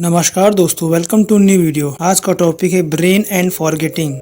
नमस्कार दोस्तों, welcome to new video. आज का टॉपिक है ब्रेन एंड फॉरगेटिंग।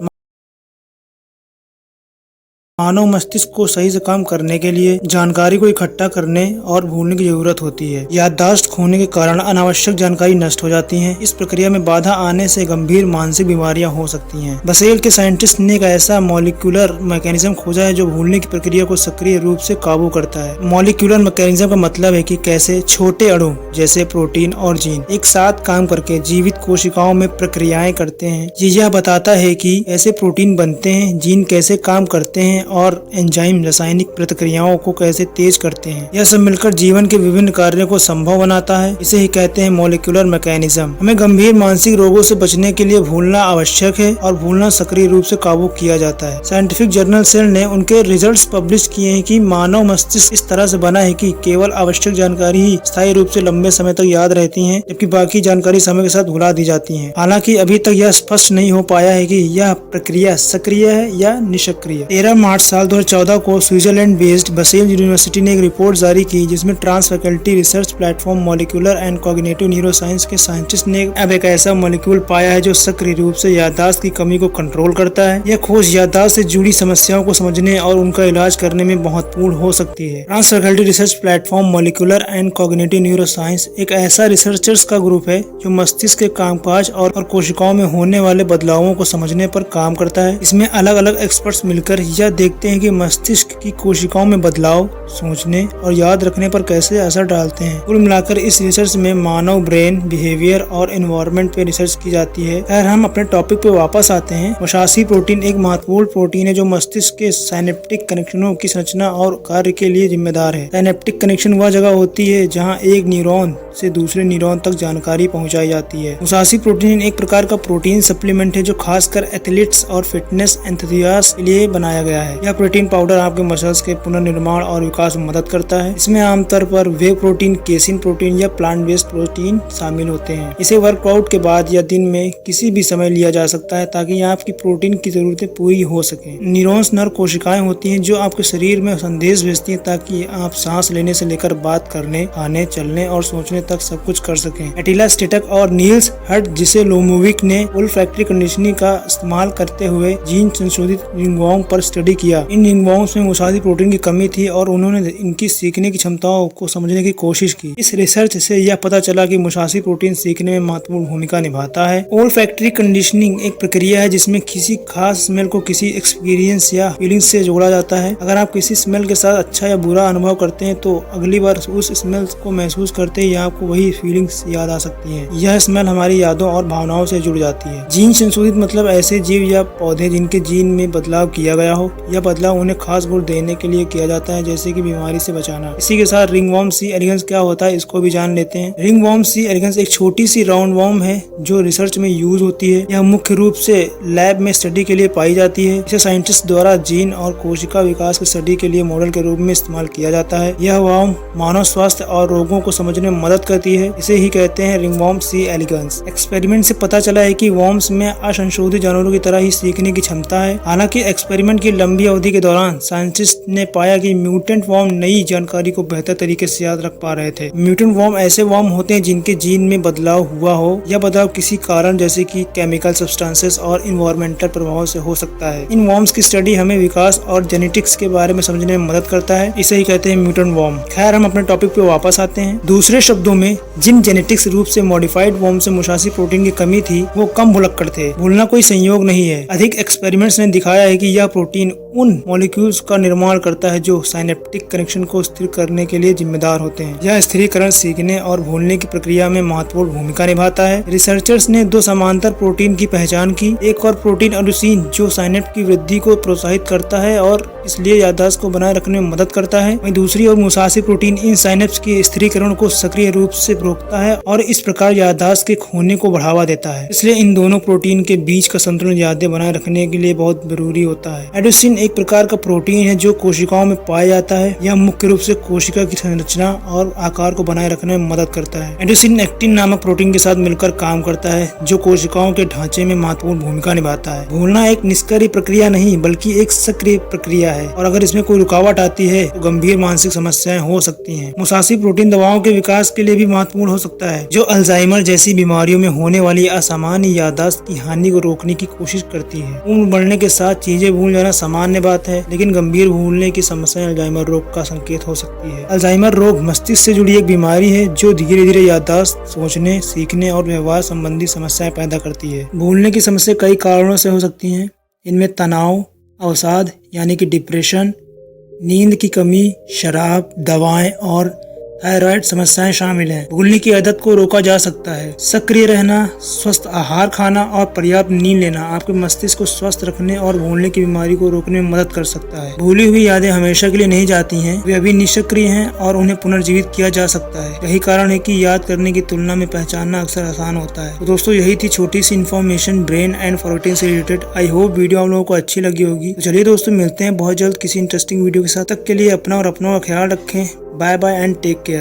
मानव मस्तिष्क को सही से काम करने के लिए जानकारी को इकट्ठा करने और भूलने की जरूरत होती है। याददाश्त खोने के कारण अनावश्यक जानकारी नष्ट हो जाती है। इस प्रक्रिया में बाधा आने से गंभीर मानसिक बीमारियां हो सकती हैं। बसेल के साइंटिस्ट ने एक ऐसा मॉलिक्यूलर मैकेनिज्म खोजा है जो भूलने की प्रक्रिया को सक्रिय रूप से काबू करता है। मॉलिक्यूलर मैकेनिज्म का मतलब है कि कैसे छोटे अणु जैसे प्रोटीन और जीन एक साथ काम करके जीवित कोशिकाओं में प्रक्रियाएं करते हैं। यह बताता है कि कैसे प्रोटीन बनते हैं, जीन कैसे काम करते हैं और एंजाइम रासायनिक प्रतिक्रियाओं को कैसे तेज करते हैं। यह सब मिलकर जीवन के विभिन्न कार्यों को संभव बनाता है। इसे ही कहते हैं मॉलिक्यूलर मैकेनिज्म। हमें गंभीर मानसिक रोगों से बचने के लिए भूलना आवश्यक है और भूलना सक्रिय रूप से काबू किया जाता है। साइंटिफिक जर्नल सेल ने उनके रिजल्ट्स पब्लिश किए हैं कि मानव मस्तिष्क इस तरह से बना है कि केवल आवश्यक जानकारी ही स्थायी रूप से लंबे समय तक याद रहती है, जबकि बाकी जानकारी समय के साथ भुला दी जाती है। हालांकि अभी तक यह स्पष्ट नहीं हो पाया है कि यह प्रक्रिया सक्रिय है या निष्क्रिय। 13 मार्च साल 2014 को स्विट्जरलैंड बेस्ड बसेल यूनिवर्सिटी ने एक रिपोर्ट जारी की, जिसमें trans faculty research platform molecular and cognitive neuroscience के साइंटिस्ट ने अब एक ऐसा मॉलिक्यूल पाया है जो सक्रिय रूप से याददाश्त की कमी को कंट्रोल करता है। यह खोज याददाश्त से जुड़ी समस्याओं को समझने और उनका इलाज करने में महत्वपूर्ण हो सकती है। Trans faculty research platform molecular and cognitive neuroscience एक ऐसा रिसर्चर्स का ग्रुप है जो मस्तिष्क के कामकाज और कोशिकाओं में होने वाले बदलावों को समझने पर काम करता है। इसमें अलग अलग एक्सपर्ट्स मिलकर यह देखते हैं कि मस्तिष्क की कोशिकाओं में बदलाव सोचने और याद रखने पर कैसे असर डालते हैं। कुल मिलाकर इस रिसर्च में मानव ब्रेन, बिहेवियर और एनवायरनमेंट पे रिसर्च की जाती है। अगर हम अपने टॉपिक पे वापस आते हैं, मस्तिष्क प्रोटीन एक महत्वपूर्ण प्रोटीन है जो मस्तिष्क के साइनेप्टिक कनेक्शनों की संरचना और कार्य के लिए जिम्मेदार है। साइनेप्टिक कनेक्शन वह जगह होती है जहाँ एक न्यूरॉन से दूसरे न्यूरॉन तक जानकारी पहुँचाई जाती है। मस्तिष्क प्रोटीन एक प्रकार का प्रोटीन सप्लीमेंट है जो खासकर एथलीट्स और फिटनेस एंथुसियास्ट के लिए बनाया गया है। यह प्रोटीन पाउडर आपके मसल्स के पुनर्निर्माण और विकास में मदद करता है। इसमें आमतौर पर वे प्रोटीन, केसिन प्रोटीन या प्लांट बेस्ड प्रोटीन शामिल होते हैं। इसे वर्कआउट के बाद या दिन में किसी भी समय लिया जा सकता है ताकि आपकी प्रोटीन की जरूरतें पूरी हो सके। न्यूरॉन्स नर्व कोशिकाएं होती हैं जो आपके शरीर में संदेश भेजती हैं ताकि आप सांस लेने से लेकर बात करने, खाने, चलने और सोचने तक सब कुछ कर सकें। एटिला स्टेटक और नील्स हर्ट जिसे लोमोविक ने ओल्फैक्टरी कंडीशनिंग का इस्तेमाल करते हुए जीन संशोधित रिंगवॉर्म पर स्टडी किया। इन रिंगवॉर्म्स में मस्तिष्क प्रोटीन की कमी थी और उन्होंने इनकी सीखने की क्षमताओं को समझने की कोशिश की। इस रिसर्च से यह पता चला कि मस्तिष्क प्रोटीन सीखने में महत्वपूर्ण भूमिका निभाता है। ओल्फैक्टरी कंडीशनिंग एक प्रक्रिया है जिसमें किसी खास स्मेल को किसी एक्सपीरियंस या फीलिंग से जोड़ा जाता है। अगर आप किसी स्मेल के साथ अच्छा या बुरा अनुभव करते हैं तो अगली बार उस स्मेल को महसूस करते ही आपको वही फीलिंग्स याद आ सकती है। यह स्मेल हमारी यादों और भावनाओं से जुड़ जाती है। जीन संशोधित मतलब ऐसे जीव या पौधे जिनके जीन में बदलाव किया गया हो। यह बदलाव उन्हें खास गुण देने के लिए किया जाता है, जैसे कि बीमारी से बचाना। इसी के साथ रिंगवॉर्म सी एलिगेंस क्या होता है इसको भी जान लेते हैं। रिंगवॉर्म सी एलिगेंस एक छोटी सी राउंड वॉर्म है जो रिसर्च में यूज होती है। यह मुख्य रूप से लैब में स्टडी के लिए पाई जाती है। इसे साइंटिस्ट द्वारा जीन और कोशिका विकास की स्टडी के लिए मॉडल के रूप में इस्तेमाल किया जाता है। यह वॉर्म मानव स्वास्थ्य और रोगों को समझने में मदद करती है। इसे ही कहते हैं रिंगवॉर्म सी एलिगेंस। एक्सपेरिमेंट से पता चला है कि वॉर्म्स में असंशोधित जानवरों की तरह ही सीखने की क्षमता है। हालांकि एक्सपेरिमेंट की लंबी अवधि के दौरान साइंटिस्ट ने पाया कि म्यूटेंट वॉर्म नई जानकारी को बेहतर तरीके से याद रख पा रहे थे। म्यूटेंट वॉर्म ऐसे वॉर्म होते हैं जिनके जीन में बदलाव हुआ हो। यह बदलाव किसी कारण जैसे कि केमिकल सब्सटेंसेस और इन्वायरमेंटल प्रभाव से हो सकता है। इन वॉर्म्स की स्टडी हमें विकास और जेनेटिक्स के बारे में समझने में मदद करता है। इसे ही कहते हैं म्यूटेंट वॉर्म। खैर, हम अपने टॉपिक पे वापस आते हैं। दूसरे शब्दों में, जिन जेनेटिक्स रूप से मॉडिफाइड वॉर्म से मस्तिष्क प्रोटीन की कमी थी वो कम भुलक्कड़ थे। भूलना कोई संयोग नहीं है। अधिक एक्सपेरिमेंट्स ने दिखाया है कि यह प्रोटीन उन मॉलिक्यूल्स का निर्माण करता है जो साइनेप्टिक कनेक्शन को स्थिर करने के लिए जिम्मेदार होते हैं। यह स्थिरीकरण सीखने और भूलने की प्रक्रिया में महत्वपूर्ण भूमिका निभाता है। रिसर्चर्स ने 2 समांतर प्रोटीन की पहचान की। एक और प्रोटीन एडेनोसिन जो साइनेप्स की वृद्धि को प्रोत्साहित करता है और इसलिए याददाश्त को बनाए रखने में मदद करता है। वहीं दूसरी ओर मस्तिष्क प्रोटीन इन साइनेप्स के स्थिरीकरण को सक्रिय रूप से रोकता है और इस प्रकार याददाश्त के खोने को बढ़ावा देता है। इसलिए इन दोनों प्रोटीन के बीच का संतुलन यादें बनाए रखने के लिए बहुत जरूरी होता है। एडेनोसिन एक प्रकार का प्रोटीन है जो कोशिकाओं में पाया जाता है। यह मुख्य रूप से कोशिका की संरचना और आकार को बनाए रखने में मदद करता है। एडेनोसिन एक्टिन नामक प्रोटीन के साथ मिलकर काम करता है जो कोशिकाओं के ढांचे में महत्वपूर्ण भूमिका निभाता है। भूलना एक निष्क्रिय प्रक्रिया नहीं बल्कि एक सक्रिय प्रक्रिया है। है और अगर इसमें कोई रुकावट आती है तो गंभीर मानसिक समस्याएं हो सकती हैं। मुसासी प्रोटीन दवाओं के विकास के लिए भी महत्वपूर्ण हो सकता है, जो अल्जाइमर जैसी बीमारियों में होने वाली असामान्य याददाश्त की हानि को रोकने की कोशिश करती है। उम्र बढ़ने के साथ चीजें भूल जाना सामान्य बात है, लेकिन गंभीर भूलने की समस्या अल्जाइमर रोग का संकेत हो सकती है। अल्जाइमर रोग मस्तिष्क से जुड़ी एक बीमारी है जो धीरे धीरे याददाश्त, सोचने, सीखने और व्यवहार संबंधी समस्याएं पैदा करती है। भूलने की समस्या कई कारणों से हो सकती है। इनमें तनाव, अवसाद यानी कि डिप्रेशन, नींद की कमी, शराब, दवाएं और थायराइड समस्याएं शामिल हैं। भूलने की आदत को रोका जा सकता है। सक्रिय रहना, स्वस्थ आहार खाना और पर्याप्त नींद लेना आपके मस्तिष्क को स्वस्थ रखने और भूलने की बीमारी को रोकने में मदद कर सकता है। भूली हुई यादें हमेशा के लिए नहीं जाती हैं, वे अभी निष्क्रिय हैं और उन्हें पुनर्जीवित किया जा सकता है। यही कारण है कि याद करने की तुलना में पहचानना अक्सर आसान होता है। तो दोस्तों, यही थी छोटी सी इन्फॉर्मेशन ब्रेन एंड फॉरगेटिंग से रिलेटेड। आई होप वीडियो आप लोगों को अच्छी लगी होगी। तो चलिए दोस्तों, मिलते हैं बहुत जल्द किसी इंटरेस्टिंग वीडियो के साथ। तक के लिए अपना और अपनों का ख्याल रखें। Bye bye and take care.